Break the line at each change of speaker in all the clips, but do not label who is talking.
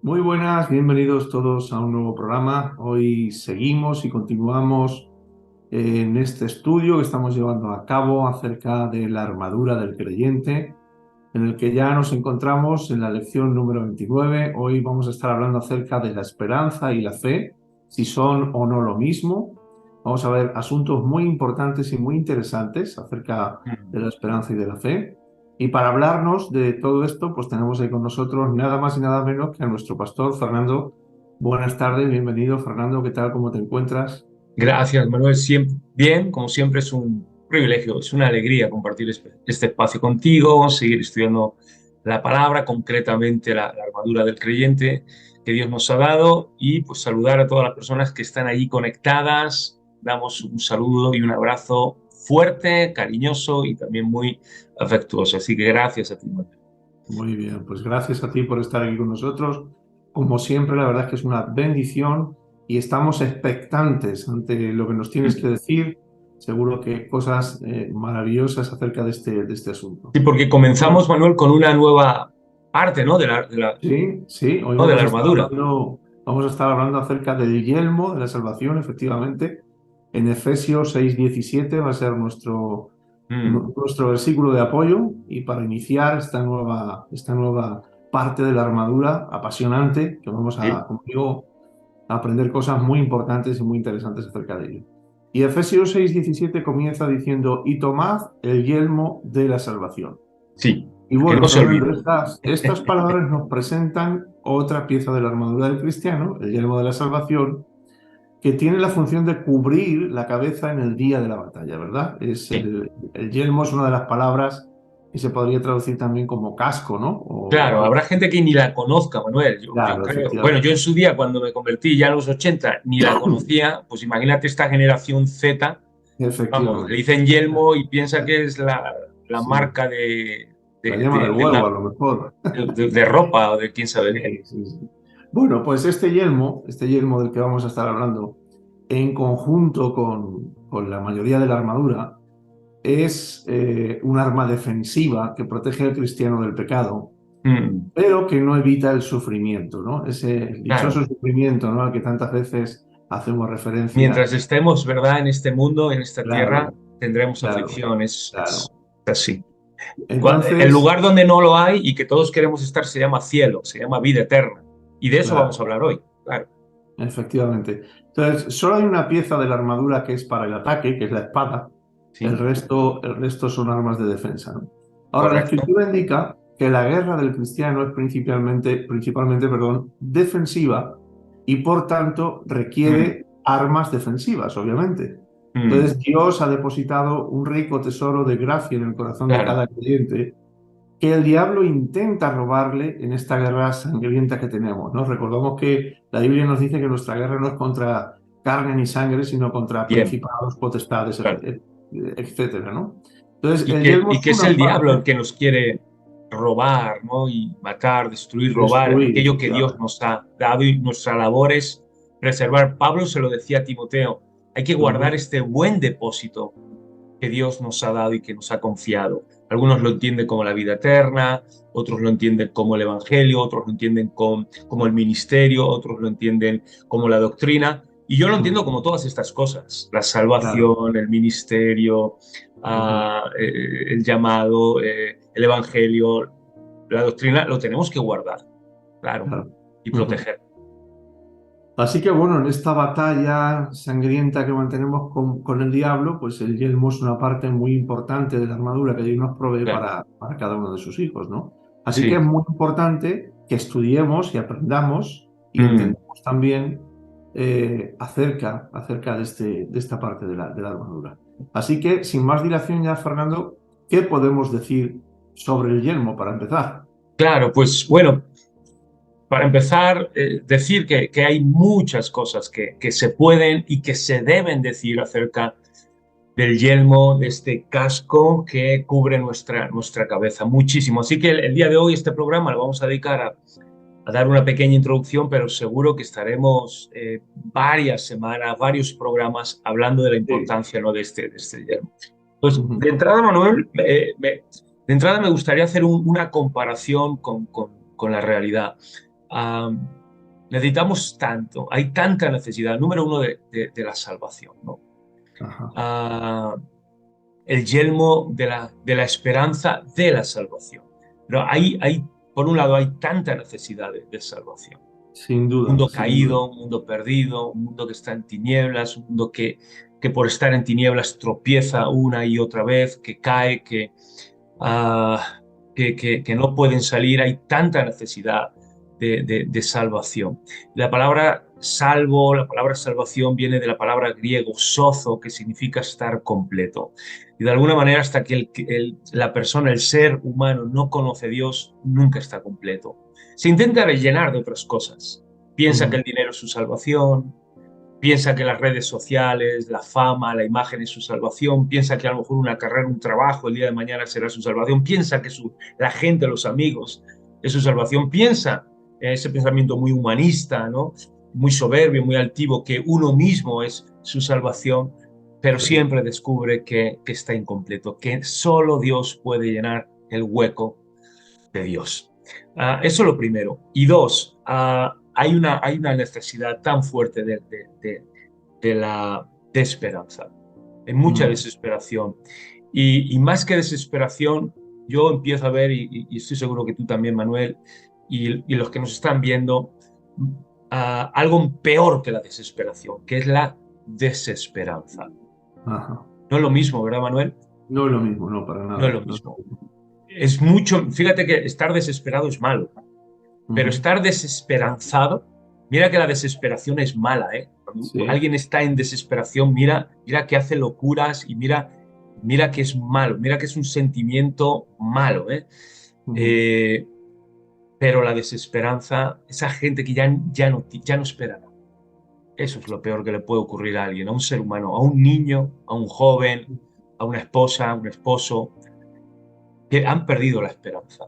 Muy buenas, bienvenidos todos a un nuevo programa. Hoy seguimos y continuamos en este estudio que estamos llevando a cabo acerca de la armadura del creyente, en el que ya nos encontramos en la lección número 29. Hoy vamos a estar hablando acerca de la esperanza y la fe, si son o no lo mismo. Vamos a ver asuntos muy importantes y muy interesantes acerca de la esperanza y de la fe. Y para hablarnos de todo esto, pues tenemos ahí con nosotros nada más y nada menos que a nuestro pastor Fernando. Buenas tardes, bienvenido Fernando, ¿qué tal? ¿Cómo te encuentras?
Gracias, Manuel. Siempre, bien, como siempre es un privilegio, es una alegría compartir este espacio contigo, seguir estudiando la palabra, concretamente la armadura del creyente que Dios nos ha dado y pues saludar a todas las personas que están allí conectadas. Damos un saludo y un abrazo fuerte, cariñoso y también muy afectuoso. Así que gracias a ti, Manuel.
Muy bien, pues gracias a ti por estar aquí con nosotros. Como siempre, la verdad es que es una bendición y estamos expectantes ante lo que nos tienes que decir. Seguro que cosas maravillosas acerca de este asunto.
Sí, porque
Bueno,
comenzamos, Manuel, con una nueva parte, ¿no?
sí, sí, hoy
¿No? De la armadura.
vamos a estar hablando acerca del yelmo de la salvación, efectivamente. En Efesios 6:17 va a ser
Mm.
nuestro versículo de apoyo y para iniciar esta nueva parte de la armadura apasionante, que vamos
Sí.
a, como digo, a aprender cosas muy importantes y muy interesantes acerca de ello. Y Efesios 6:17 comienza diciendo, y tomad el yelmo de la salvación.
Sí,
Y
que
bueno,
no se
Fernando,
olvide.
estas palabras nos presentan otra pieza de la armadura del cristiano, el yelmo de la salvación, que tiene la función de cubrir la cabeza en el día de la batalla, ¿verdad?
Sí,
El yelmo es una de las palabras que se podría traducir también como casco, ¿no? O
claro,
algo.
habrá gente que ni la conozca, Manuel. Yo
Claro,
creo, bueno, yo
efectivamente.
en su día, cuando me convertí ya en los 80 ni la conocía, pues imagínate esta generación Z, vamos, le
Efectivamente.
dicen yelmo y piensa que es la
Sí.
marca
La llama del
de
huevo, a lo mejor.
de ropa o de quién sabe qué.
Sí, sí, sí. Bueno, pues este yelmo del que vamos a estar hablando, en conjunto con la mayoría de la armadura, es un arma defensiva que protege al cristiano del pecado,
Mm,
pero que no evita el sufrimiento, ¿no? Ese
claro,
dichoso sufrimiento, ¿no? Al que tantas veces hacemos referencia.
mientras estemos, ¿verdad?, en este mundo, en esta tierra,
Claro,
tendremos
claro,
aflicciones,
claro.
es así. El
Entonces,
lugar donde no lo hay y que todos queremos estar se llama cielo, se llama vida eterna. Y de eso vamos a
claro,
hablar hoy, claro.
efectivamente. Entonces, solo hay una pieza de la armadura que es para el ataque, que es la espada.
¿Sí?
El resto son armas de defensa, ¿no? Ahora, la
Correcto.
escritura indica que la guerra del cristiano es principalmente, perdón, defensiva y por tanto
Mm,
requiere armas defensivas, obviamente. Entonces,
mm,
Dios ha depositado un rico tesoro de gracia en el corazón de
claro.
cada creyente que el diablo intenta robarle en esta guerra sangrienta que tenemos, ¿no? Recordamos que la Biblia nos dice que nuestra guerra no es contra carne ni sangre, sino contra
Bien,
principados, potestades,
claro.
etcétera, ¿no? Entonces, el yelmo
Y
es
que es
una
el diablo el
parte
que nos quiere robar, ¿no? Y matar, destruir, robar
destruir,
aquello que Dios
efectivamente.
nos ha dado y nuestra labor es preservar. Pablo se lo decía a Timoteo, hay que guardar
Ujú.
este buen depósito que Dios nos ha dado y que nos ha confiado. Algunos lo entienden como la vida eterna, otros lo entienden como el Evangelio, otros lo entienden como el ministerio, otros lo entienden como la doctrina. Y yo lo entiendo
Ujú.
como todas estas cosas, la
Claro.
salvación, el ministerio,
Ujú.
el llamado, el Evangelio, la doctrina, lo tenemos que guardar, claro,
Claro.
y
Ujú.
proteger.
Así que bueno, en esta batalla sangrienta que mantenemos con el diablo, pues el yelmo es una parte muy importante de la armadura que Dios nos provee
Claro.
para cada uno de sus hijos, ¿no? Así que es
Sí.
muy importante que estudiemos y aprendamos y
Mm.
entendamos también acerca de esta parte de la armadura. Así que, sin más dilación ya, Fernando, ¿qué podemos decir sobre el yelmo para empezar?
Claro, pues bueno, para empezar, decir que hay muchas cosas que se pueden y que se deben decir acerca del yelmo, de este casco que cubre nuestra cabeza. Muchísimo. Así que el día de hoy este programa lo vamos a dedicar a dar una pequeña introducción, pero seguro que estaremos varias semanas, varios programas hablando de la
Sí.
importancia, ¿no?, de este yelmo. Pues
Ujú.
de entrada, Manuel, de entrada me gustaría hacer una comparación con la realidad. ah, necesitamos tanto, hay tanta necesidad, número uno, de la salvación, ¿no?
Ajá.
Ah, el yelmo de la esperanza de la salvación. Pero por un lado, hay tanta necesidad de salvación.
Sin
Un
duda,
mundo
sin duda.
caído, un mundo perdido, un mundo que está en tinieblas, un mundo que por estar en tinieblas tropieza una y otra vez, que cae, ah, que no pueden salir. Hay tanta necesidad de salvación. La palabra salvo, la palabra salvación viene de la palabra griego sozo, que significa estar completo. Y de alguna manera, hasta que la persona, el ser humano, no conoce a Dios, nunca está completo. Se intenta rellenar de otras cosas. Piensa que
Ujú.
el dinero es su salvación, piensa que las redes sociales, la fama, la imagen es su salvación, piensa que a lo mejor una carrera, un trabajo el día de mañana será su salvación, piensa que la gente, los amigos es su salvación, piensa en ese pensamiento muy humanista, ¿no? Muy soberbio, muy altivo, que uno mismo es su salvación, pero
Sí.
siempre descubre que está incompleto, que solo Dios puede llenar el hueco de Dios. Eso es lo primero. Y dos, hay una necesidad tan fuerte de esperanza. Hay mucha
Mm.
desesperación. Y más que desesperación, yo empiezo a ver, y estoy seguro que tú también, Manuel, y los que nos están viendo, algo peor que la desesperación, que es la desesperanza.
Ajá.
No es lo mismo, ¿verdad, Manuel?
No es lo mismo, no, para
No es
nada.
lo
No es
mismo.
lo mismo.
Es mucho, fíjate que estar desesperado es malo. Pero
Ujú.
estar desesperanzado, mira que la desesperación es mala, ¿eh? Cuando
Sí.
alguien está en desesperación, mira que hace locuras y mira que es malo, mira que es un sentimiento malo, ¿eh?
Ujú.
Eh, pero la desesperanza, esa gente que ya no espera nada. Eso es lo peor que le puede ocurrir a alguien, a un ser humano, a un niño, a un joven, a una esposa, a un esposo, que han perdido la esperanza.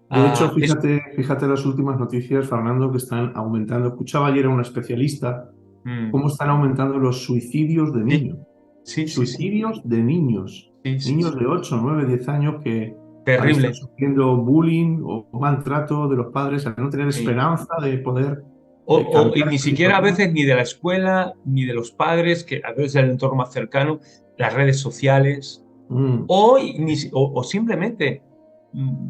De hecho,
Es,
fíjate las últimas noticias, Fernando, que están aumentando. Escuchaba ayer a una especialista
mm,
cómo están aumentando los suicidios de
sí,
niños.
sí, sí, sí,
Suicidios de niños.
sí, sí,
Niños
sí.
de 8, 9, 10 años que al estar
Terrible.
sufriendo bullying o maltrato de los padres, al no tener
Sí.
esperanza de poder
Y
cambiar
ni
esta
siquiera a
situación.
veces ni de la escuela, ni de los padres, que a veces el entorno más cercano, las redes sociales,
Mm,
o simplemente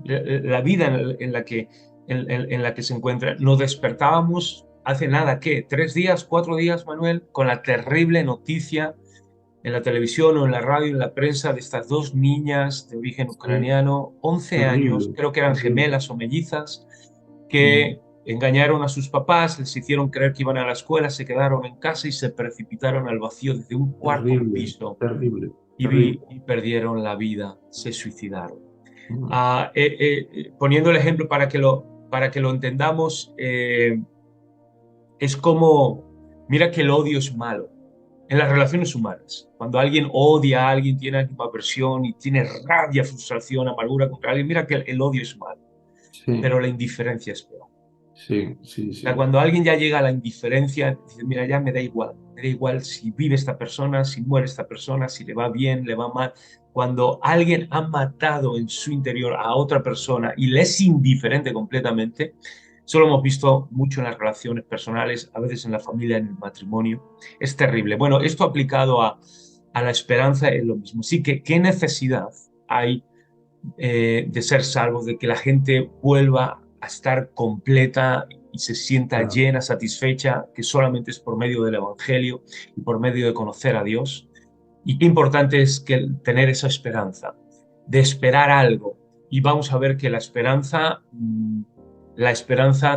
la vida en la que se encuentra. Nos despertábamos hace nada, ¿qué? 3 días, 4 días, Manuel, con la terrible noticia en la televisión o en la radio, en la prensa, de estas dos niñas de origen
sí,
ucraniano, 11 años,
terrible,
creo que eran
terrible.
gemelas o mellizas,
Mm,
que engañaron a sus papás, les hicieron creer que iban a la escuela, se quedaron en casa y se precipitaron al vacío desde un cuarto
terrible,
piso
terrible,
y,
terrible.
y perdieron la vida, se suicidaron.
Mm,
Poniendo el ejemplo para que lo entendamos, es como, mira que el odio es malo en las relaciones humanas. Cuando alguien odia a alguien, tiene aversión y tiene rabia, frustración, amargura contra alguien, mira que el odio es malo,
sí,
pero la indiferencia es peor.
sí, sí,
O sea,
sí.
cuando alguien ya llega a la indiferencia, dice, mira, ya me da igual si vive esta persona, si muere esta persona, si le va bien, le va mal. Cuando alguien ha matado en su interior a otra persona y le es indiferente completamente, eso lo hemos visto mucho en las relaciones personales, a veces en la familia, en el matrimonio. Es terrible. Bueno, esto aplicado a la esperanza es lo mismo. Sí que, ¿qué necesidad hay de ser salvos, de que la gente vuelva a estar completa y se sienta
Claro.
llena, satisfecha, que solamente es por medio del Evangelio y por medio de conocer a Dios? Y qué importante es tener esa esperanza, de esperar algo. Y vamos a ver que la esperanza,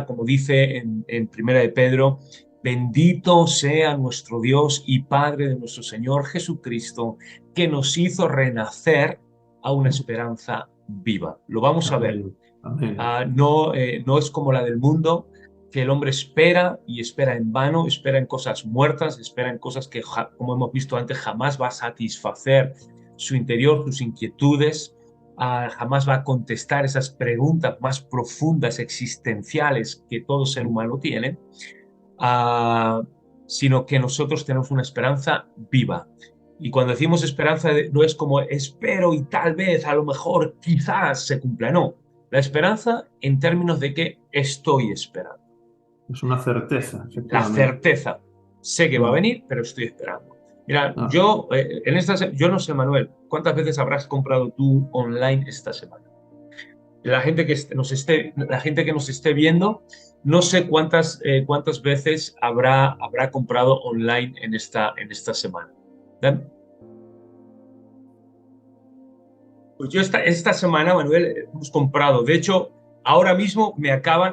como dice en Primera de Pedro, bendito sea nuestro Dios y Padre de nuestro Señor Jesucristo, que nos hizo renacer a una esperanza viva. Lo vamos a ver.
Amén, amén.
No es como la del mundo, que el hombre espera y espera en vano, espera en cosas muertas, espera en cosas que, como hemos visto antes, jamás va a satisfacer su interior, sus inquietudes, jamás va a contestar esas preguntas más profundas, existenciales que todo ser humano tiene, ah, sino que nosotros tenemos una esperanza viva. Y cuando decimos esperanza, no es como espero y tal vez, a lo mejor, quizás se cumpla, no. La esperanza en términos de que estoy esperando.
Es una certeza,
La
efectivamente.
certeza. Sé que va a
Mm.
venir, pero estoy esperando. Mira,
Ah,
yo no sé, Manuel, ¿cuántas veces habrás comprado tú online esta semana? La gente que la gente que nos esté viendo, no sé cuántas veces habrá comprado online en esta semana. ¿Verdad? Pues yo esta semana, Manuel, hemos comprado. De hecho, ahora mismo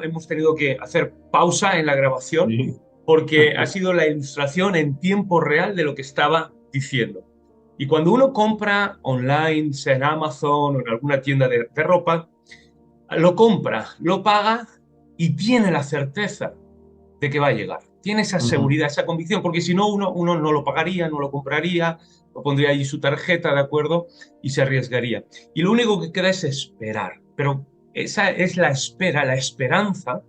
hemos tenido que hacer pausa en la grabación
sí.
porque ha sido la ilustración en tiempo real de lo que estaba diciendo. Y cuando uno compra online, sea en Amazon o en alguna tienda de ropa, lo compra, lo paga y tiene la certeza de que va a llegar. Tiene esa
Ujú.
seguridad, esa convicción, porque si no, uno no lo pagaría, no lo compraría, lo pondría allí su tarjeta, ¿de acuerdo? Y se arriesgaría. Y lo único que queda es esperar. Pero esa es la espera, la esperanza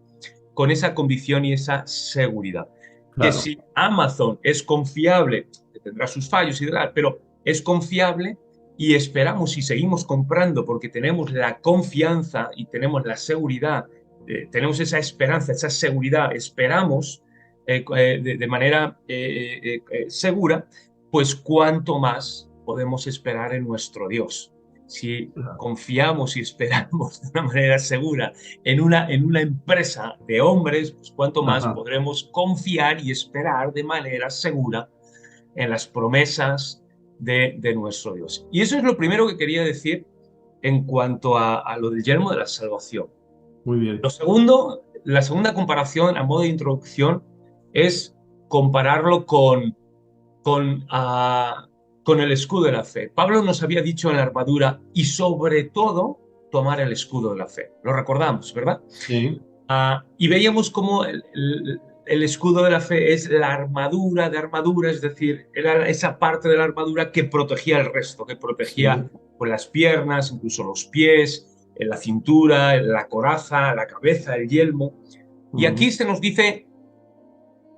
con esa convicción y esa seguridad. Que
Claro.
si Amazon es confiable, que tendrá sus fallos y demás, pero es confiable y esperamos y seguimos comprando porque tenemos la confianza y tenemos la seguridad, tenemos esa esperanza, esa seguridad, esperamos de manera segura, pues cuánto más podemos esperar en nuestro Dios. Si
Claro.
confiamos y esperamos de una manera segura en una empresa de hombres, pues cuánto más
Ajá.
podremos confiar y esperar de manera segura en las promesas de nuestro Dios. Y eso es lo primero que quería decir en cuanto a lo del yelmo de la salvación.
Muy
Lo
bien.
segundo, la segunda comparación a modo de introducción es compararlo con con el escudo de la fe. Pablo nos había dicho en la armadura y sobre todo tomar el escudo de la fe. Lo recordamos, ¿verdad?
Sí.
Y veíamos cómo el escudo de la fe es la armadura de armadura, es decir, era esa parte de la armadura que protegía el resto, que protegía
Sí.
pues, las piernas, incluso los pies, la cintura, la coraza, la cabeza, el yelmo. Y aquí
Ujú.
se nos dice,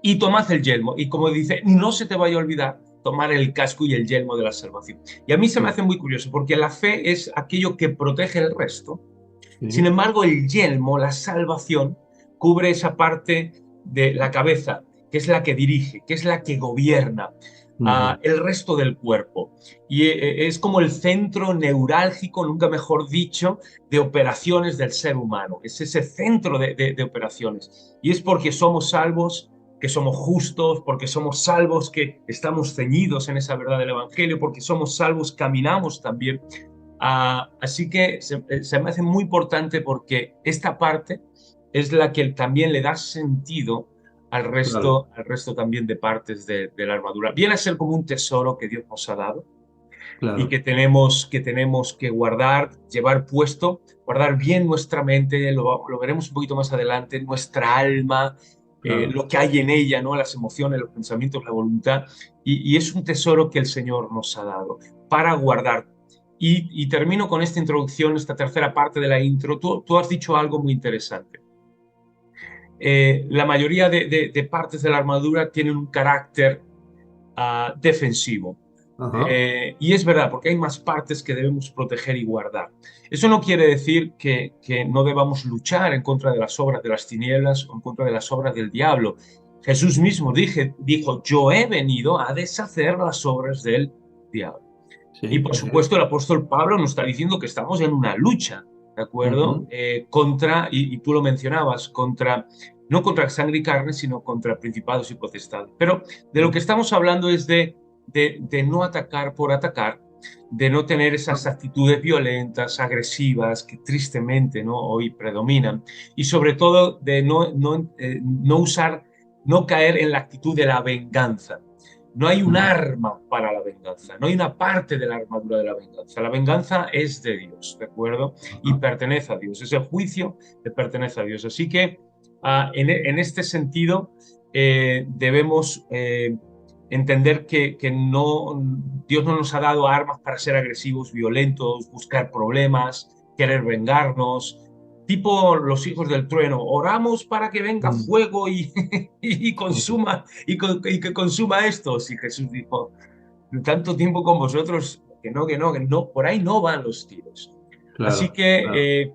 y tomad el yelmo. Y como dice, no se te vaya a olvidar tomar el casco y el yelmo de la salvación. Y a mí se me
Sí.
hace muy curioso, porque la fe es aquello que protege el resto. Sin
Sí.
embargo, el yelmo, la salvación, cubre esa parte de la cabeza, que es la que dirige, que es la que gobierna
Ujú.
el resto del cuerpo. Y es como el centro neurálgico, nunca mejor dicho, de operaciones del ser humano. Es ese centro de operaciones. Y es porque somos salvos, que somos justos, porque somos salvos, que estamos ceñidos en esa verdad del Evangelio, porque somos salvos, caminamos también. Así que se me hace muy importante porque esta parte es la que también le da sentido
Claro.
al resto también de partes de la armadura. Viene a ser como un tesoro que Dios nos ha dado y
Claro.
que tenemos que guardar, llevar puesto, guardar bien nuestra mente, lo veremos un poquito más adelante, nuestra alma,
Claro.
lo que hay en ella, ¿no? Las emociones, los pensamientos, la voluntad. Y es un tesoro que el Señor nos ha dado para guardar. Y termino con esta introducción, esta tercera parte de la intro. Tú has dicho algo muy interesante. La mayoría de partes de la armadura tienen un carácter defensivo.
Ajá.
Y es verdad, porque hay más partes que debemos proteger y guardar. Eso no quiere decir que no debamos luchar en contra de las obras de las tinieblas o en contra de las obras del diablo. Jesús mismo dijo, yo he venido a deshacer las obras del diablo. Y
Sí,
por
así es.
supuesto el apóstol Pablo nos está diciendo que estamos en una lucha, ¿de acuerdo?
Ujú.
Contra, y tú lo mencionabas, no contra sangre y carne, sino contra principados y potestades. Pero de lo que
Sí.
estamos hablando es de no atacar por atacar, de no tener
Ah,
esas actitudes violentas, agresivas, que tristemente, ¿no? Hoy predominan. Y sobre todo de no usar, no caer en la actitud de la venganza. No hay un
ujú.
arma para la venganza, no hay una parte de la armadura de la venganza. La venganza es de Dios, ¿de acuerdo? Y
Ajá.
pertenece a Dios. Ese juicio le pertenece a Dios. Así que en este sentido debemos entender que no, Dios no nos ha dado armas para ser agresivos, violentos, buscar problemas, querer vengarnos. Tipo los hijos del trueno, oramos para que venga
Mm.
fuego y
Ujú.
consuma y que consuma esto. Y Jesús dijo, tanto tiempo con vosotros, que no, por ahí no van los tiros. Así
Claro, claro.
que,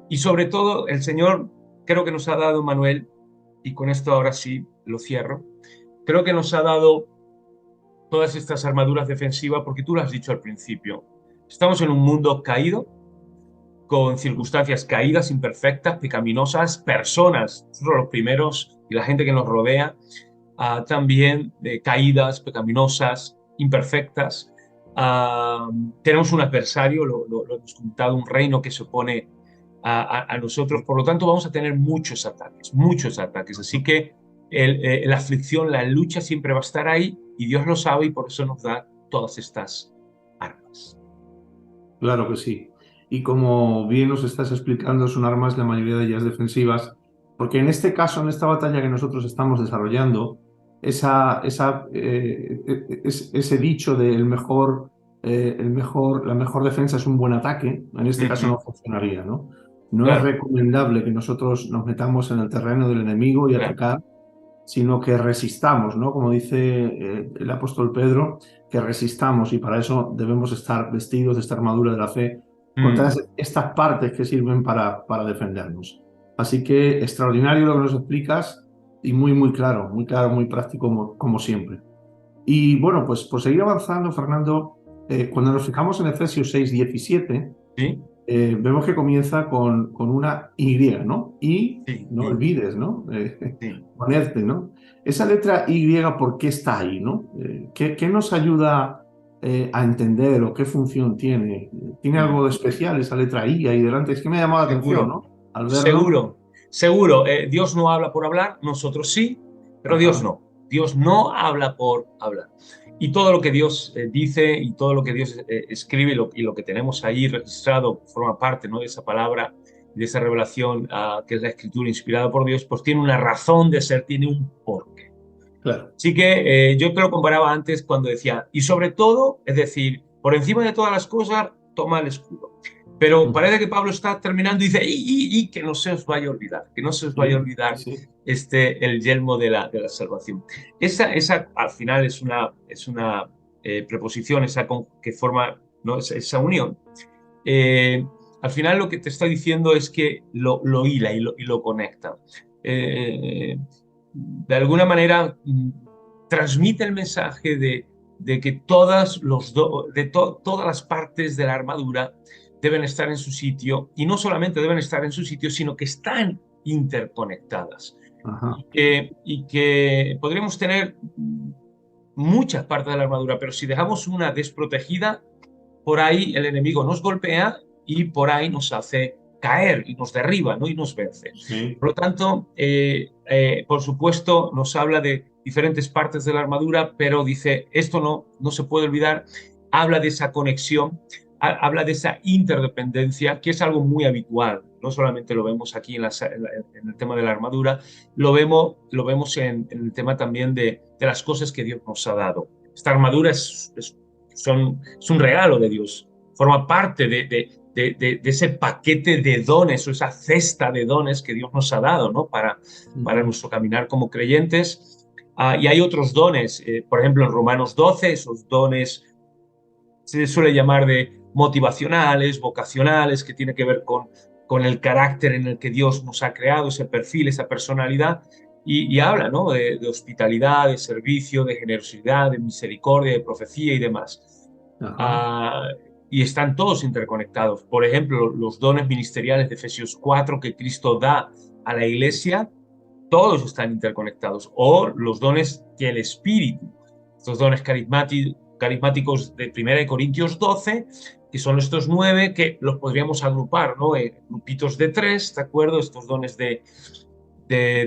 y sobre todo, el Señor creo que nos ha dado, Manuel, y con esto ahora sí lo cierro, creo que nos ha dado todas estas armaduras defensivas porque tú lo has dicho al principio. Estamos en un mundo caído, con circunstancias caídas, imperfectas, pecaminosas, personas, nosotros los primeros y la gente que nos rodea, también caídas, pecaminosas, imperfectas. Tenemos un adversario, lo hemos comentado, un reino que se opone a nosotros, por lo tanto vamos a tener muchos ataques, muchos ataques. Así que la aflicción, la lucha siempre va a estar ahí y Dios lo sabe y por eso nos da todas estas armas.
Claro que sí. Y como bien nos estás explicando, son armas, la mayoría de ellas defensivas, porque en este caso, en esta batalla que nosotros estamos desarrollando, ese dicho de la mejor defensa es un buen ataque, en este caso
Ujú.
no funcionaría, ¿no? No es
Claro,
recomendable que nosotros nos metamos en el terreno del enemigo y
claro.
atacar, sino que resistamos, ¿no? Como dice el apóstol Pedro, que resistamos y para eso debemos estar vestidos de esta armadura de la fe con
Mm.
todas estas partes que sirven para defendernos. Así que extraordinario lo que nos explicas y muy claro, muy práctico como siempre. Y bueno, pues por seguir avanzando, Fernando, cuando nos fijamos en Efesios 6:17,
Sí,
vemos que comienza con una Y, ¿no? Y
sí,
no olvides, ¿no?
sí.
Ponerte, ¿no? Esa letra Y, ¿por qué está ahí, ¿no? ¿Qué nos ayuda a entender o qué función tiene? ¿Tiene
Mm.
algo de especial esa letra Y ahí delante? Es que me ha llamado la atención,
Seguro,
¿no? Al verlo.
seguro, seguro. Dios no habla por hablar, nosotros sí, pero Dios
Ajá,
no. Dios no habla por hablar. Y todo lo que Dios dice y todo lo que Dios escribe y lo que tenemos ahí registrado forma parte, ¿no?, de esa palabra, de esa revelación que es la escritura inspirada por Dios, pues tiene una razón de ser, tiene un porqué.
claro.
Así que yo te lo comparaba antes cuando decía, y sobre todo, es decir, por encima de todas las cosas, toma el escudo. Pero
Ujú.
parece que Pablo está terminando y dice, que no se os vaya a olvidar, que no se os vaya a
Sí, sí,
olvidar
sí.
el yelmo de la salvación. Esa al final es una preposición, que forma, ¿no?, esa unión. Eh, Al final lo que te está diciendo es que lo hila y lo conecta. De alguna manera transmite el mensaje de que todas las partes de la armadura deben estar en su sitio y no solamente deben estar en su sitio, sino que están interconectadas
Ajá.
y que podríamos tener muchas partes de la armadura, pero si dejamos una desprotegida, por ahí el enemigo nos golpea y por ahí nos hace caer y nos derriba, ¿no?, y nos vence.
Sí.
Por lo tanto, por supuesto, nos habla de diferentes partes de la armadura, pero dice, esto no se puede olvidar, habla de esa conexión, habla de esa interdependencia, que es algo muy habitual. No solamente lo vemos aquí en el tema de la armadura, lo vemos en el tema también de las cosas que Dios nos ha dado. Esta armadura es un regalo de Dios, forma parte de ese paquete de dones o esa cesta de dones que Dios nos ha dado, ¿no?, para
Ujú.
nuestro caminar como creyentes. Y hay otros dones, por ejemplo, en Romanos 12, esos dones se suele llamar de motivacionales, vocacionales, que tiene que ver con el carácter en el que Dios nos ha creado, ese perfil, esa personalidad, y habla, ¿no?, de hospitalidad, de servicio, de generosidad, de misericordia, de profecía y demás.
Ajá.
Ah, y están todos interconectados. Por ejemplo, los dones ministeriales de Efesios 4 que Cristo da a la iglesia, todos están interconectados. O los dones que el Espíritu, estos dones carismáticos de 1 Corintios 12, que son estos 9, que los podríamos agrupar, ¿no?, en grupitos de 3, ¿de acuerdo? Estos dones de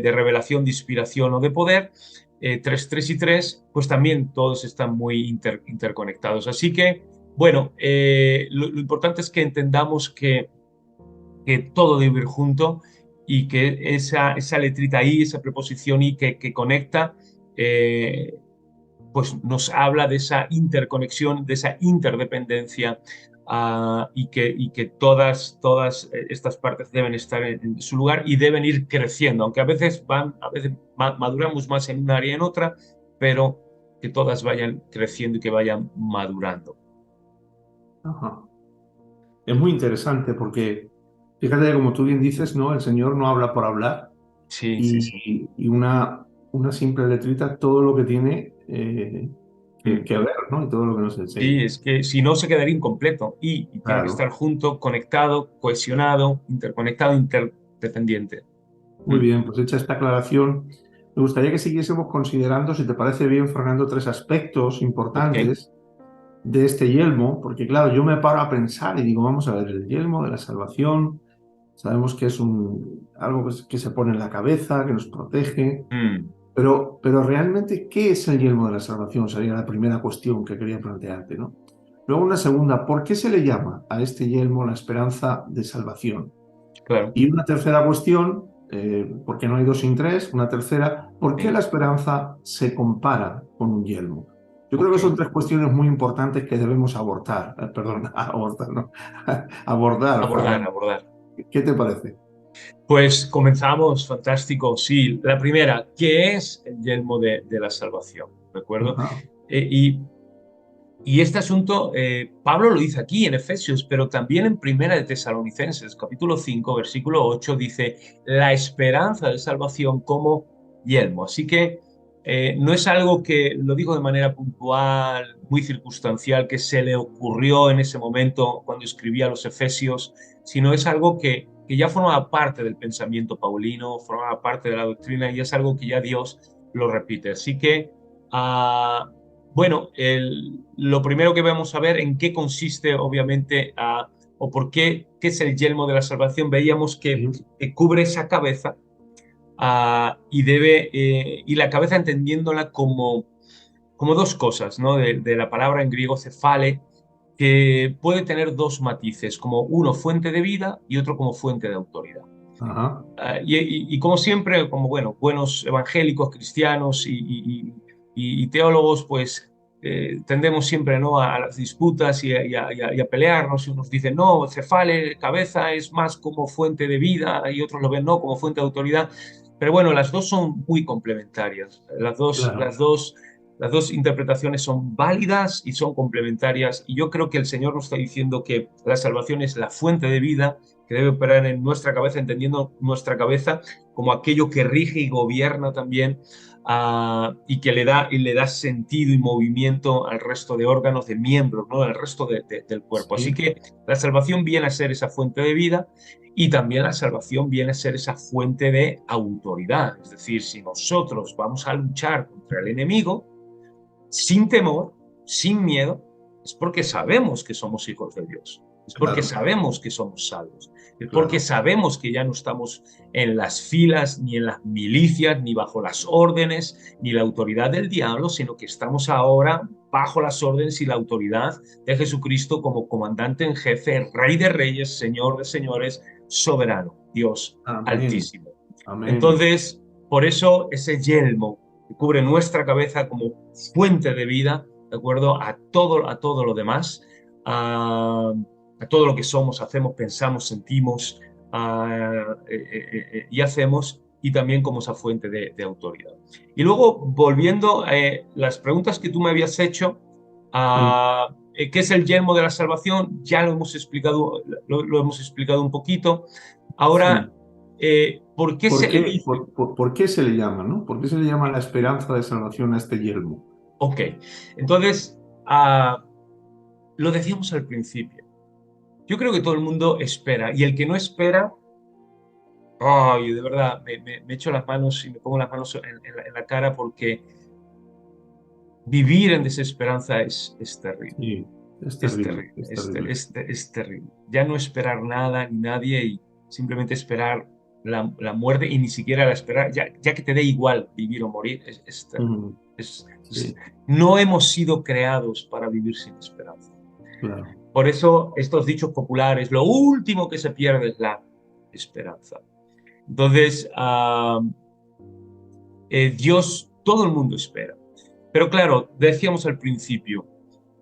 revelación, de inspiración o de poder, 3, 3 y 3, pues también todos están muy interconectados. Así que, bueno, lo importante es que entendamos que todo debe ir junto y que esa letrita I, esa preposición I que conecta, eh, pues nos habla de esa interconexión, de esa interdependencia, y que todas estas partes deben estar en su lugar y deben ir creciendo, aunque a veces maduramos más en una área y en otra, pero que todas vayan creciendo y que vayan madurando.
Ajá. Es muy interesante porque, fíjate, como tú bien dices, ¿no? El Señor no habla por hablar.
Sí, sí, sí.
y una simple letrita, todo lo que tiene
Mm.
que ver, ¿no? Y todo lo que nos enseña.
Sí, es que si no se quedaría incompleto y tiene que estar
Claro.
junto, conectado, cohesionado, interconectado, interdependiente.
Muy
Mm.
bien, pues hecha esta aclaración, me gustaría que siguiésemos considerando, si te parece bien, Fernando, tres aspectos
Ok.
importantes de este yelmo, porque claro, yo me paro a pensar y digo, vamos a ver, el yelmo de la salvación, sabemos que es algo que se pone en la cabeza, que nos protege,
Mm.
pero realmente, ¿qué es el yelmo de la salvación? Sería la primera cuestión que quería plantearte, ¿no? Luego una segunda, ¿por qué se le llama a este yelmo la esperanza de salvación?
Claro.
Y una tercera cuestión, porque no hay dos sin tres, una tercera, ¿por qué
Sí.
la esperanza se compara con un yelmo? Yo creo que
Ok.
son tres cuestiones muy importantes que debemos abordar, perdón, abortar, no, abordar,
Abordar,
Fernando.
abordar.
¿Qué te parece?
Pues comenzamos, fantástico. Sí, la primera, ¿qué es el yelmo de la salvación? ¿De acuerdo?
Ajá,
Eh, y, y este asunto, Pablo lo dice aquí en Efesios, pero también en Primera de Tesalonicenses, capítulo 5 versículo 8 dice, la esperanza de salvación como yelmo. Así que no es algo que lo digo de manera puntual, muy circunstancial, que se le ocurrió en ese momento cuando escribía los Efesios, sino es algo que ya formaba parte del pensamiento paulino, formaba parte de la doctrina y es algo que ya Dios lo repite. Así que... bueno, lo primero que vamos a ver en qué consiste, obviamente, o por qué es el yelmo de la salvación. Veíamos
sí,
que cubre esa cabeza y la cabeza entendiéndola como dos cosas, ¿no? De la palabra en griego cefale, que puede tener dos matices, como uno fuente de vida y otro como fuente de autoridad.
ajá,
Y como siempre, como bueno, buenos evangélicos, cristianos y teólogos, pues tendemos siempre, ¿no? A las disputas y a pelearnos. Y unos dicen, no, cefale, cabeza es más como fuente de vida y otros lo ven, no, como fuente de autoridad. Pero bueno, las dos son muy complementarias.
claro,
Las dos interpretaciones son válidas y son complementarias. Y yo creo que el Señor nos está diciendo que la salvación es la fuente de vida que debe operar en nuestra cabeza, entendiendo nuestra cabeza como aquello que rige y gobierna también y que le da sentido y movimiento al resto de órganos, de miembros, ¿no? Al resto del cuerpo. Así
sí,
que la salvación viene a ser esa fuente de vida y también la salvación viene a ser esa fuente de autoridad. Es decir, si nosotros vamos a luchar contra el enemigo sin temor, sin miedo, es porque sabemos que somos hijos de Dios. Es porque
claro,
sabemos que somos salvos. Es porque
claro,
sabemos que ya no estamos en las filas, ni en las milicias, ni bajo las órdenes, ni la autoridad del diablo, sino que estamos ahora bajo las órdenes y la autoridad de Jesucristo como comandante en jefe, rey de reyes, señor de señores, soberano, Dios
amén,
altísimo.
amén,
Entonces, por eso ese yelmo que cubre nuestra cabeza como fuente de vida, ¿de acuerdo? A todo lo demás, a todo lo que somos, hacemos, pensamos, sentimos y hacemos, y también como esa fuente de autoridad. Y luego, volviendo a las preguntas que tú me habías hecho,
sí,
¿qué es el yelmo de la salvación? Ya lo hemos explicado un poquito. Ahora,
sí.
¿por qué se le dice?
¿Por qué se le llama, no? ¿Por qué se le llama la esperanza de salvación a este yelmo?
Ok, entonces, ah, lo decíamos al principio. Yo creo que todo el mundo espera y el que no espera, ay, de verdad, me echo las manos y me pongo las manos en la cara porque vivir en desesperanza es terrible,
Sí, es
es
terrible,
terrible,
es terrible.
es terrible. Ya no esperar nada ni nadie y simplemente esperar la muerte y ni siquiera la esperar, ya que te dé igual vivir o morir, es terrible.
Ujú,
Es- es-
sí,
no hemos sido creados para vivir sin esperanza.
claro.
Por eso estos dichos populares, lo último que se pierde es la esperanza. Entonces, Dios, todo el mundo espera. Pero claro, decíamos al principio,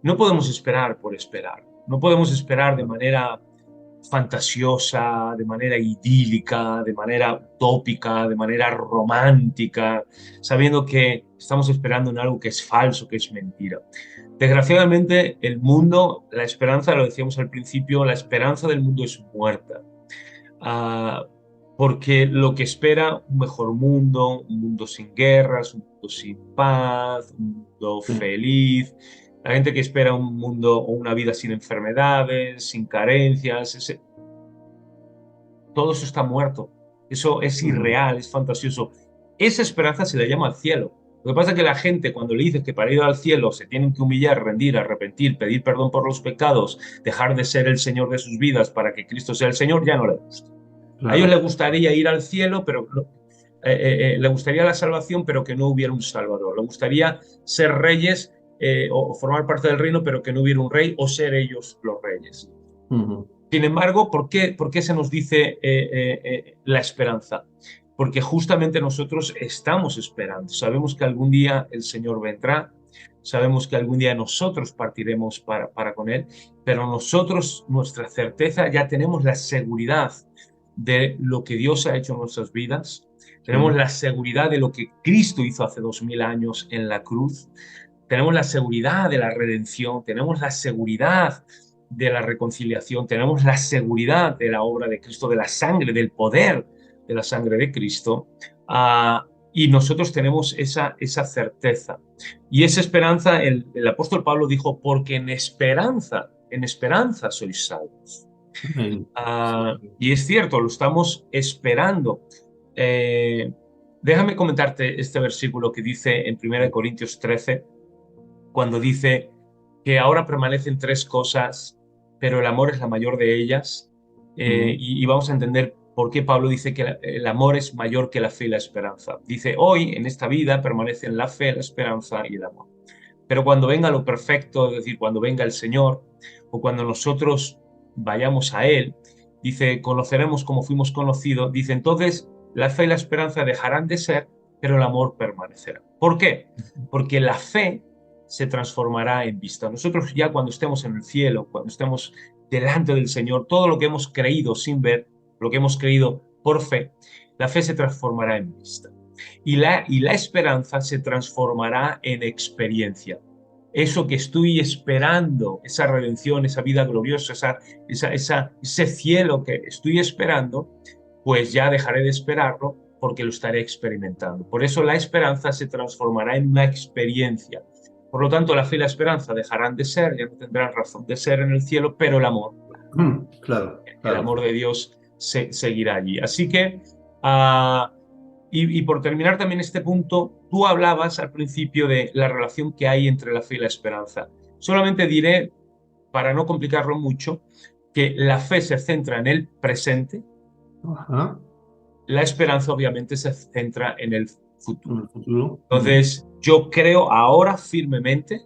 no podemos esperar por esperar. No podemos esperar de manera fantasiosa, de manera idílica, de manera utópica, de manera romántica, sabiendo que estamos esperando en algo que es falso, que es mentira. Desgraciadamente, el mundo, la esperanza, lo decíamos al principio, la esperanza del mundo es muerta. Ah, porque lo que espera un mundo sin guerras, un mundo sin paz, un mundo
sí,
feliz, la gente que espera un mundo o una vida sin enfermedades, sin carencias, todo eso está muerto. Eso es
ujú,
irreal, es fantasioso. Esa esperanza se le llama al cielo. Lo que pasa es que la gente, cuando le dices que para ir al cielo se tienen que humillar, rendir, arrepentir, pedir perdón por los pecados, dejar de ser el Señor de sus vidas para que Cristo sea el Señor, ya no le gusta. A ellos les
claro.
gustaría ir al cielo, pero le gustaría la salvación, pero que no hubiera un Salvador. Le gustaría ser reyes o formar parte del reino, pero que no hubiera un rey o ser ellos los reyes.
Ujú,
Sin embargo, por qué se nos dice la esperanza? Porque justamente nosotros estamos esperando. Sabemos que algún día el Señor vendrá, sabemos que algún día nosotros partiremos para con Él, pero nosotros, nuestra certeza, ya tenemos la seguridad de lo que Dios ha hecho en nuestras vidas, tenemos
sí,
la seguridad de lo que Cristo hizo hace 2000 años en la cruz, tenemos la seguridad de la redención, tenemos la seguridad de la reconciliación, tenemos la seguridad de la obra de Cristo, de la sangre, del poder de la sangre de Cristo, y nosotros tenemos esa certeza. Y esa esperanza, el apóstol Pablo dijo, porque en esperanza sois salvos.
amén. Sí, sí.
Y es cierto, lo estamos esperando. Eh, Déjame comentarte este versículo que dice en 1 Corintios 13, cuando dice que ahora permanecen tres cosas, pero el amor es la mayor de ellas.
Ujú,
Y vamos a entender por qué Pablo dice que el amor es mayor que la fe y la esperanza. Dice, hoy en esta vida permanecen la fe, la esperanza y el amor. Pero cuando venga lo perfecto, es decir, cuando venga el Señor o cuando nosotros vayamos a Él, dice, conoceremos como fuimos conocidos, dice, entonces la fe y la esperanza dejarán de ser, pero el amor permanecerá. ¿Por qué? Porque la fe se transformará en vista. Nosotros ya cuando estemos en el cielo, cuando estemos delante del Señor, todo lo que hemos creído sin ver, lo que hemos creído por fe, la fe se transformará en vista. Y la esperanza se transformará en experiencia. Eso que estoy esperando, esa redención, esa vida gloriosa, ese cielo que estoy esperando, pues ya dejaré de esperarlo porque lo estaré experimentando. Por eso la esperanza se transformará en una experiencia. Por lo tanto, la fe y la esperanza dejarán de ser, ya no tendrán razón de ser en el cielo, pero
claro,
el
claro.
amor de Dios seguirá allí. Así que, uh, y por terminar también este punto, tú hablabas al principio de la relación que hay entre la fe y la esperanza. Solamente diré, para no complicarlo mucho, que la fe se centra en el presente,
Ajá.
la esperanza obviamente se centra en el
En
futuro.
el futuro. Ujú,
Entonces, yo creo ahora firmemente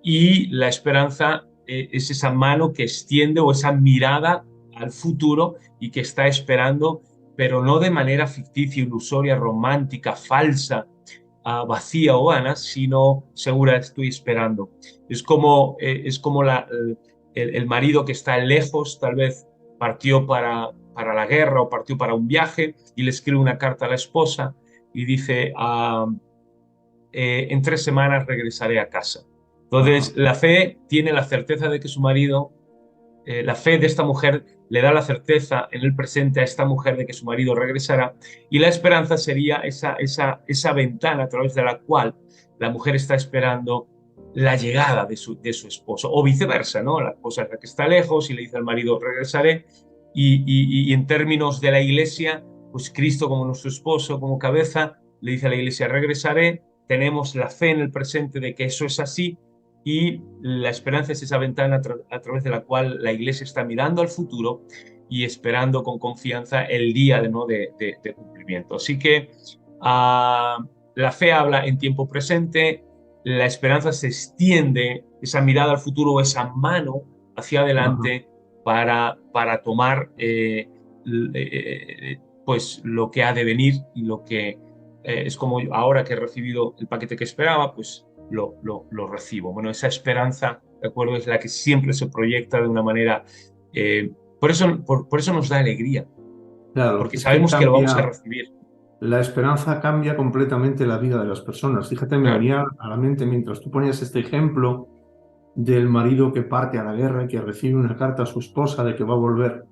y la esperanza es esa mano que extiende o esa mirada al futuro y que está esperando, pero no de manera ficticia, ilusoria, romántica, falsa, vacía o vana, sino segura estoy esperando. Es como el marido que está lejos, tal vez partió para la guerra o partió para un viaje y le escribe una carta a la esposa y dice, en 3 semanas regresaré a casa.
ajá.
Entonces, la fe tiene la certeza de que su marido, la fe de esta mujer le da la certeza en el presente a esta mujer de que su marido regresará y la esperanza sería esa ventana a través de la cual la mujer está esperando la llegada de su esposo o viceversa, ¿no? La esposa es la que está lejos y le dice al marido regresaré y en términos de la iglesia, pues Cristo como nuestro esposo, como cabeza, le dice a la iglesia regresaré, tenemos la fe en el presente de que eso es así y la esperanza es esa ventana a través de la cual la iglesia está mirando al futuro y esperando con confianza el día de cumplimiento. Así que la fe habla en tiempo presente, la esperanza se extiende, esa mirada al futuro, esa mano hacia
Ajá.
adelante para tomar pues lo que ha de venir y lo que es como ahora que he recibido el paquete que esperaba, pues lo recibo. Bueno, esa esperanza, de acuerdo, es la que siempre se proyecta de una manera, por eso nos da alegría,
Claro,
porque
es que
sabemos que lo vamos a
cambia,
recibir.
la esperanza cambia completamente la vida de las personas. Fíjate, me
Claro,
venía a la mente mientras tú ponías este ejemplo del marido que parte a la guerra y que recibe una carta a su esposa de que va a volver.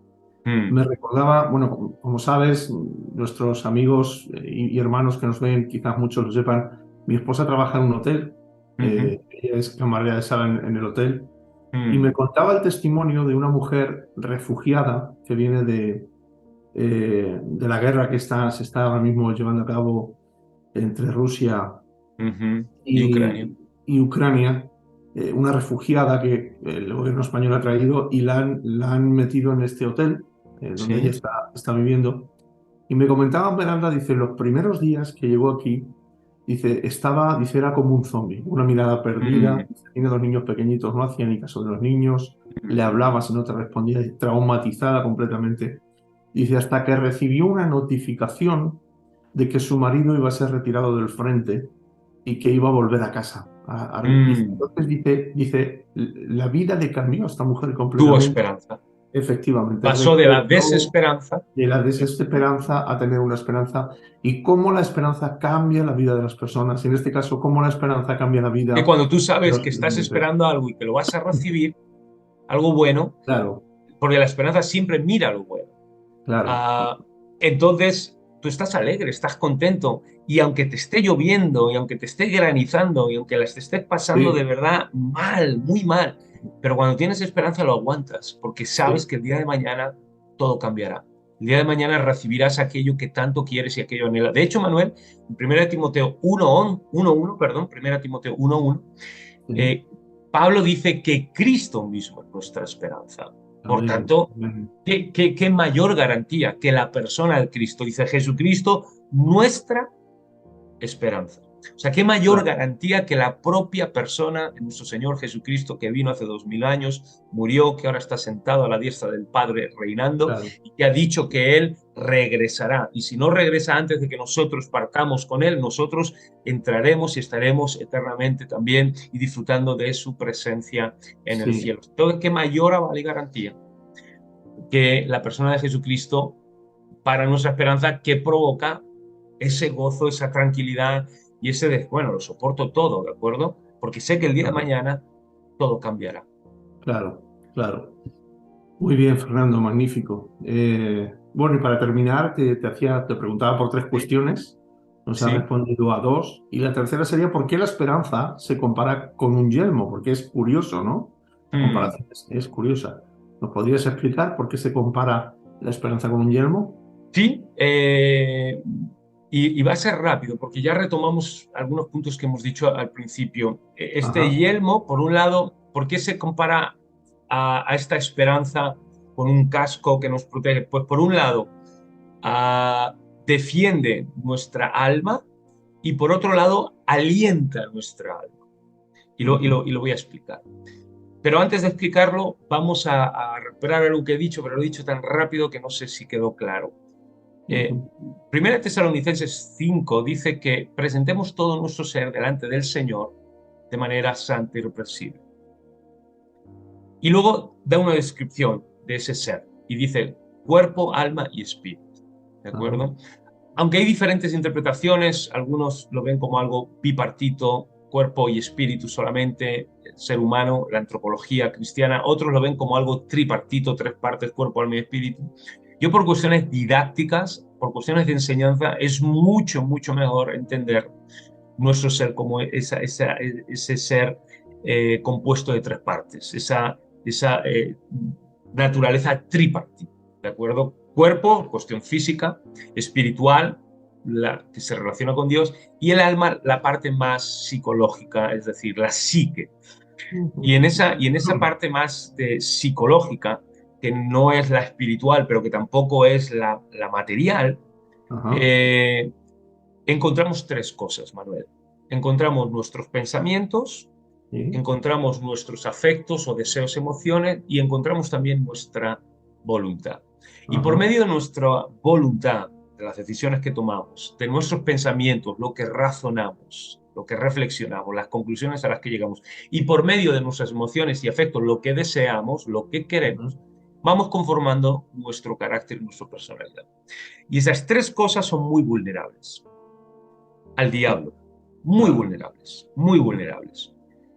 Me recordaba, bueno, como sabes, nuestros amigos y hermanos que nos ven, quizás muchos lo sepan, mi esposa trabaja en un hotel,
Ujú,
ella es camarera de sala en el hotel, y
mm,
me contaba el testimonio de una mujer refugiada que viene de la guerra que se está ahora mismo llevando a cabo entre Rusia
ujú. Y Ucrania.
y Ucrania, una refugiada que el gobierno español ha traído y la han metido en este hotel donde ella
Sí.
está viviendo. Y me comentaba Miranda, dice, los primeros días que llegó aquí, dice, era como un zombie, una mirada perdida,
Mm,
tiene dos niños pequeñitos, no hacía ni caso de los niños, le
mm,
hablaba, si no te respondía, traumatizada completamente. Dice, hasta que recibió una notificación de que su marido iba a ser retirado del frente y que iba a volver a casa. Dice,
mm.
entonces dice, la vida le cambió a esta mujer
Tuvo
completamente.
esperanza.
Efectivamente,
Pasó de la
recordó
desesperanza.
de la
eh,
desesperanza a tener una esperanza y cómo la esperanza cambia la vida de las personas. Y en este caso, cómo la esperanza cambia la
que
vida
cuando tú
de
sabes
los
que estás
creyentes.
esperando algo y que lo vas a recibir, algo bueno,
Claro,
porque la esperanza siempre mira lo bueno.
claro.
Ah, entonces, tú estás alegre, estás contento, y aunque te esté lloviendo, y aunque te esté granizando, y aunque las te estés pasando de
Sí,
verdad mal, muy mal, pero cuando tienes esperanza lo aguantas, porque sabes
sí.
que el día de mañana todo cambiará. El día de mañana recibirás aquello que tanto quieres y aquello anhelas. De hecho, Manuel, en 1 Timoteo 1:1, perdón, 1 Timoteo 1:1,
Sí.
eh, Pablo dice que Cristo mismo es nuestra esperanza. Por
Amén.
tanto,
Amén.
¿qué mayor garantía que la persona de Cristo? Dice Jesucristo, nuestra esperanza. O sea, qué mayor
Claro,
garantía que la propia persona de nuestro Señor Jesucristo que vino hace 2000 años, murió, que ahora está sentado a la diestra del Padre reinando
claro.
y que ha dicho que Él regresará. Y si no regresa antes de que nosotros partamos con Él, nosotros entraremos y estaremos eternamente también y disfrutando de su presencia en el
Sí,
cielo. Entonces, qué mayor aval y garantía que la persona de Jesucristo para nuestra esperanza que provoca ese gozo, esa tranquilidad y ese de, bueno, lo soporto todo, ¿de acuerdo? Porque sé que el día de
claro,
mañana todo cambiará.
claro, claro. Muy bien, Fernando, magnífico. Bueno, y para terminar, te preguntaba por tres
Sí,
cuestiones. Nos has
sí.
respondido a dos. Y la tercera sería, ¿por qué la esperanza se compara con un yelmo? Porque es curioso, ¿no? La
Mm.
comparación es curiosa. ¿Nos podrías explicar por qué se compara la esperanza con un yelmo?
Sí, y va a ser rápido porque ya retomamos algunos puntos que hemos dicho al principio. Este
Ajá.
yelmo, por un lado, ¿por qué se compara a esta esperanza con un casco que nos protege? Pues por un lado, ah, defiende nuestra alma y por otro lado, alienta nuestra alma.
Ujú,
Y lo voy a explicar. Pero antes de explicarlo, vamos a recuperar algo que he dicho, pero lo he dicho tan rápido que no sé si quedó claro. Eh,
ujú,
Primera Tesalonicenses 5 dice que presentemos todo nuestro ser delante del Señor de manera santa y irreprensible. Y luego da una descripción de ese ser y dice cuerpo, alma y espíritu. ¿De
ajá,
acuerdo? Aunque hay diferentes interpretaciones, algunos lo ven como algo bipartito, cuerpo y espíritu solamente, ser humano, la antropología cristiana, otros lo ven como algo tripartito, tres partes, cuerpo, alma y espíritu. Yo por cuestiones didácticas, por cuestiones de enseñanza, es mucho, mucho mejor entender nuestro ser como ese ser compuesto de tres partes, esa naturaleza tripartita, ¿de acuerdo? Cuerpo, cuestión física, espiritual, la que se relaciona con Dios, y el alma, la parte más psicológica, es decir, la psique. Y en esa parte más psicológica, que no es la espiritual, pero que tampoco es la material,
ajá,
eh, encontramos tres cosas, Manuel. Encontramos nuestros pensamientos,
sí,
encontramos nuestros afectos o deseos, emociones y encontramos también nuestra voluntad. Y por
ajá,
medio de nuestra voluntad, de las decisiones que tomamos, de nuestros pensamientos, lo que razonamos, lo que reflexionamos, las conclusiones a las que llegamos, y por medio de nuestras emociones y afectos, lo que deseamos, lo que
ujú,
queremos, vamos conformando nuestro carácter y nuestra personalidad. Y esas tres cosas son muy vulnerables al
sí,
diablo. Muy
claro,
vulnerables, muy vulnerables.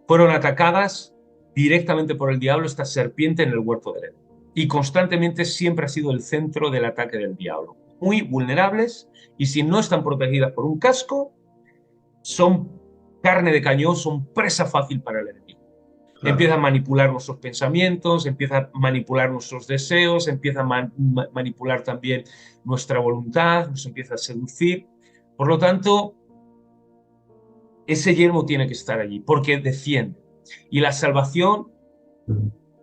Fueron atacadas directamente por el diablo esta serpiente en el huerto del Edén. y constantemente siempre ha sido el centro del ataque del diablo. Muy vulnerables y si no están protegidas por un casco, son carne de cañón, son presa fácil para el enemigo. Empieza a
claro.
manipular nuestros pensamientos, empieza a manipular nuestros deseos, empieza a manipular también nuestra voluntad, nos empieza a seducir. Por lo tanto, ese yelmo tiene que estar allí porque defiende. Y la salvación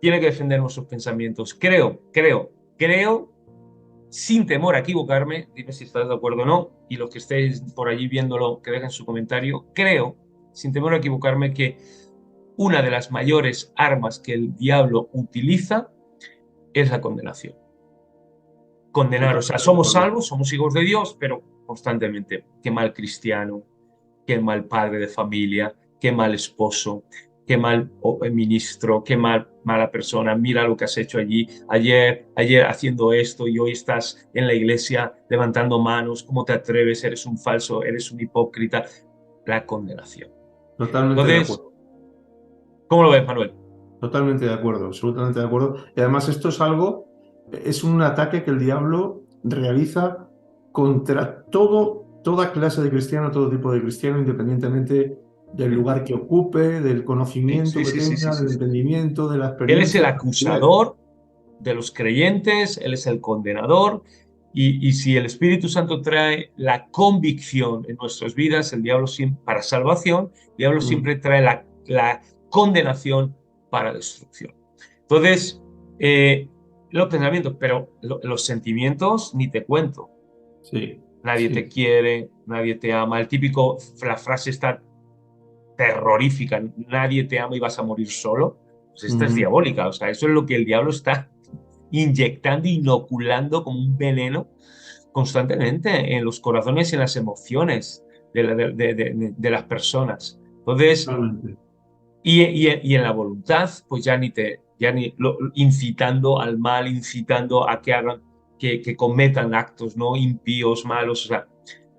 tiene que defender nuestros pensamientos. Creo, sin temor a equivocarme, dime si estás de acuerdo o no, y los que estéis por allí viéndolo, que dejen su comentario, creo, sin temor a equivocarme, que una de las mayores armas que el diablo utiliza es la condenación. Condenar, o sea,
Totalmente de
somos
acuerdo.
salvos, somos hijos de Dios, pero constantemente, qué mal cristiano, qué mal padre de familia, qué mal esposo, qué mal ministro, qué mala persona, mira lo que has hecho allí, ayer haciendo esto y hoy estás en la iglesia levantando manos, ¿cómo te atreves? Eres un falso, eres un hipócrita. La condenación.
Totalmente de
Entonces,
acuerdo.
¿cómo lo ves, Manuel?
Totalmente de acuerdo, absolutamente de acuerdo. Y además esto es algo, es un ataque que el diablo realiza contra toda clase de cristiano, todo tipo de cristiano, independientemente del
Sí,
lugar que ocupe, del
sí,
conocimiento
sí,
que
sí, sí, sí,
tenga,
sí,
del
sí.
entendimiento, de la
Él es el
experiencia.
acusador de los creyentes, Él es el condenador, y si el Espíritu Santo trae la convicción en nuestras vidas, el diablo siempre, para salvación, el diablo
Mm,
siempre trae la condenación para destrucción. Entonces, los pensamientos, pero los sentimientos, ni te cuento.
sí,
Nadie te
sí.
quiere, nadie te ama. El típico, la frase está terrorífica, nadie te ama y vas a morir solo. Pues esta es
Ujú,
diabólica, o sea, eso es lo que el diablo está inyectando, inoculando como un veneno constantemente en los corazones y en las emociones de las personas. Entonces,
totalmente.
y en la voluntad, pues incitando al mal, incitando a que hagan, que cometan actos no impíos, malos. O sea,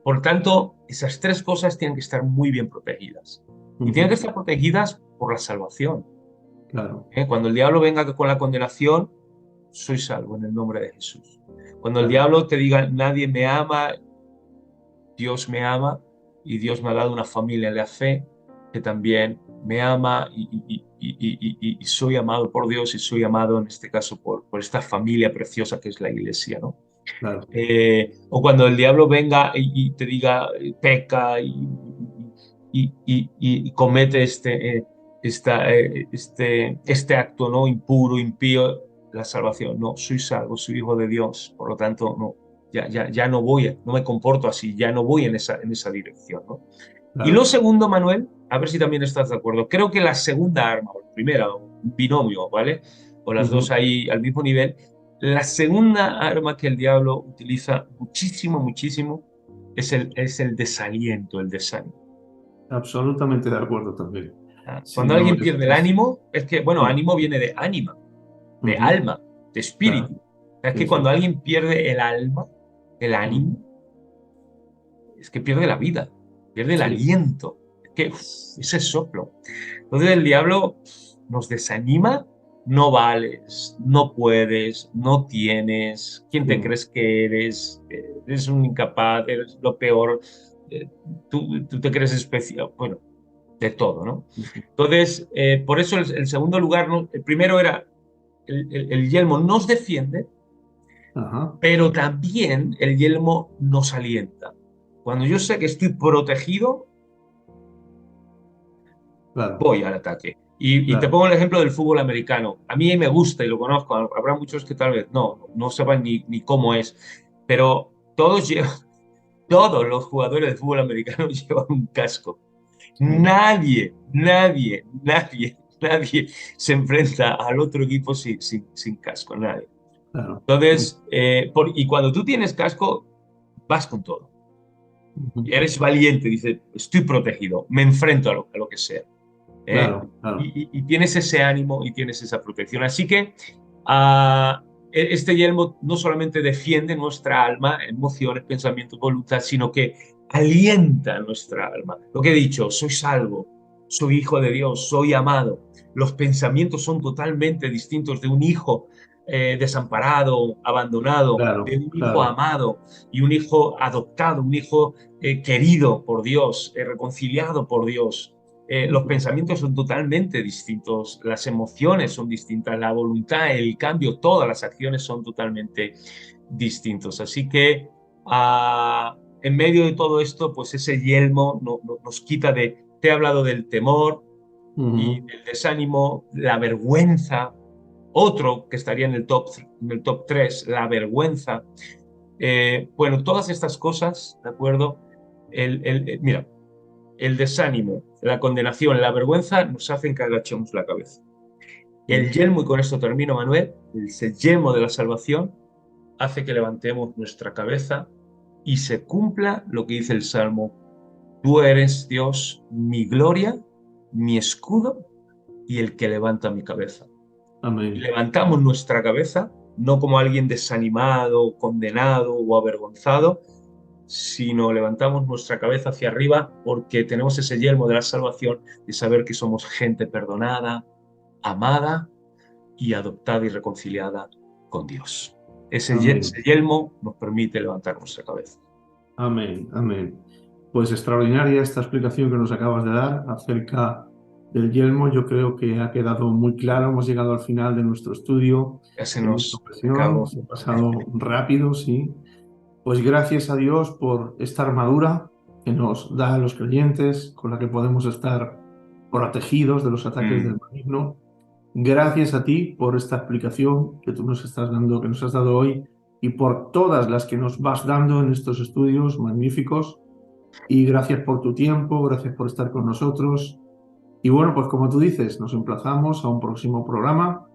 por tanto, esas tres cosas tienen que estar muy bien protegidas. Y tienen que
Ujú,
estar protegidas por la salvación.
claro,
Cuando el diablo venga con la condenación, soy salvo en el nombre de Jesús. Cuando el
claro.
diablo te diga, nadie me ama, Dios me ama y Dios me ha dado una familia de la fe que también me ama y soy amado por Dios y soy amado en este caso por esta familia preciosa que es la iglesia, ¿no?
Claro.
O cuando el diablo venga y te diga, peca y comete este acto no impuro, impío, la salvación. No, soy salvo, soy hijo de Dios, por lo tanto, no, ya no voy, no me comporto así, ya no voy en esa dirección, ¿no? Y lo
Claro.
segundo, Manuel, a ver si también estás de acuerdo, creo que la segunda arma, o la primera, un binomio, ¿vale? O las dos
Ujú.
ahí al mismo nivel, la segunda arma que el diablo utiliza muchísimo, muchísimo, es el desaliento, el desánimo.
Absolutamente de acuerdo también. Sí,
Cuando
no,
alguien pierde el ánimo, es que, bueno,
mm,
ánimo viene de ánima, de
ujú,
alma, de
claro,
espíritu. Es
sí,
que cuando
sí.
alguien pierde el alma, el
Ujú,
ánimo, es que pierde la vida, pierde el
sí,
aliento, es que ese soplo. Entonces el diablo nos desanima, no vales, no puedes, no tienes, ¿quién te
sí.
crees que eres? Eres un incapaz, eres lo peor, eh, tú te crees especial, bueno, de todo, ¿no?
Ujú.
Entonces, por eso el segundo lugar, ¿no? El primero era el yelmo nos defiende,
Ajá,
pero también el yelmo nos alienta. Cuando yo sé que estoy protegido,
claro,
voy al ataque. Y te
claro.
pongo el ejemplo del fútbol americano. A mí me gusta y lo conozco. Habrá muchos que tal vez no sepan ni cómo es. Pero todos los jugadores de fútbol americano llevan un casco.
Sí,
Nadie se enfrenta al otro equipo sin casco. Nadie.
claro.
Entonces, y cuando tú tienes casco, vas con todo.
Ujú.
Eres valiente, dices, estoy protegido, me enfrento a lo que sea. ¿eh?
Claro, claro.
Y tienes ese ánimo y tienes esa protección. Así que ah, este yelmo no solamente defiende nuestra alma, emociones, pensamientos, voluntad, sino que alienta nuestra alma. Lo que he dicho, soy salvo, soy hijo de Dios, soy amado. Los pensamientos son totalmente distintos de un hijo. desamparado, abandonado, de
claro,
un hijo
claro.
amado y un hijo adoptado, un hijo querido por Dios, reconciliado por Dios. Los
Ujú.
pensamientos son totalmente distintos, las emociones son distintas, la voluntad, el cambio, todas las acciones son totalmente distintos. Así que en medio de todo esto, pues ese yelmo nos quita de, te he hablado del temor y
Ujú.
del desánimo, la vergüenza, otro que estaría en el top 3, la vergüenza. Bueno, todas estas cosas, ¿de acuerdo? Mira, el desánimo, la condenación, la vergüenza nos hacen que agachemos la cabeza. El
Sí.
yelmo, y con esto termino, Manuel, el yelmo de la salvación hace que levantemos nuestra cabeza y se cumpla lo que dice el Salmo. Tú eres, Dios, mi gloria, mi escudo y el que levanta mi cabeza. Y
Amén.
levantamos nuestra cabeza, no como alguien desanimado, condenado o avergonzado, sino levantamos nuestra cabeza hacia arriba porque tenemos ese yelmo de la salvación de saber que somos gente perdonada, amada y adoptada y reconciliada con Dios. Ese
Amén.
yelmo nos permite levantar nuestra cabeza.
Amén. Amén. Pues extraordinaria esta explicación que nos acabas de dar acerca del yelmo. Yo creo que ha quedado muy claro. Hemos llegado al final de nuestro estudio
Ya se
en esta
nos
ocasión.
acabó.
Se ha pasado rápido, sí. Pues gracias a Dios por esta armadura que nos da a los creyentes, con la que podemos estar protegidos de los ataques
Mm.
del maligno. Gracias a ti por esta explicación que tú nos estás dando, que nos has dado hoy, y por todas las que nos vas dando en estos estudios magníficos. Y gracias por tu tiempo, gracias por estar con nosotros. Y bueno, pues como tú dices, nos emplazamos a un próximo programa,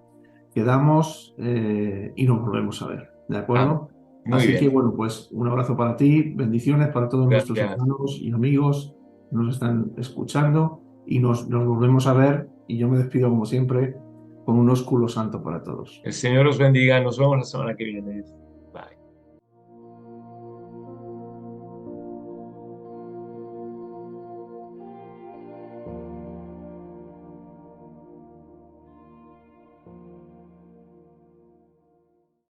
quedamos y nos volvemos a ver, ¿de
Ah,
acuerdo?
muy
Así que
bien.
bueno, pues un abrazo para ti, bendiciones para todos nuestros
Gracias.
hermanos y amigos que nos están escuchando y nos volvemos a ver y yo me despido como siempre con un ósculo santo para todos.
El Señor os bendiga. Nos vemos la semana que viene.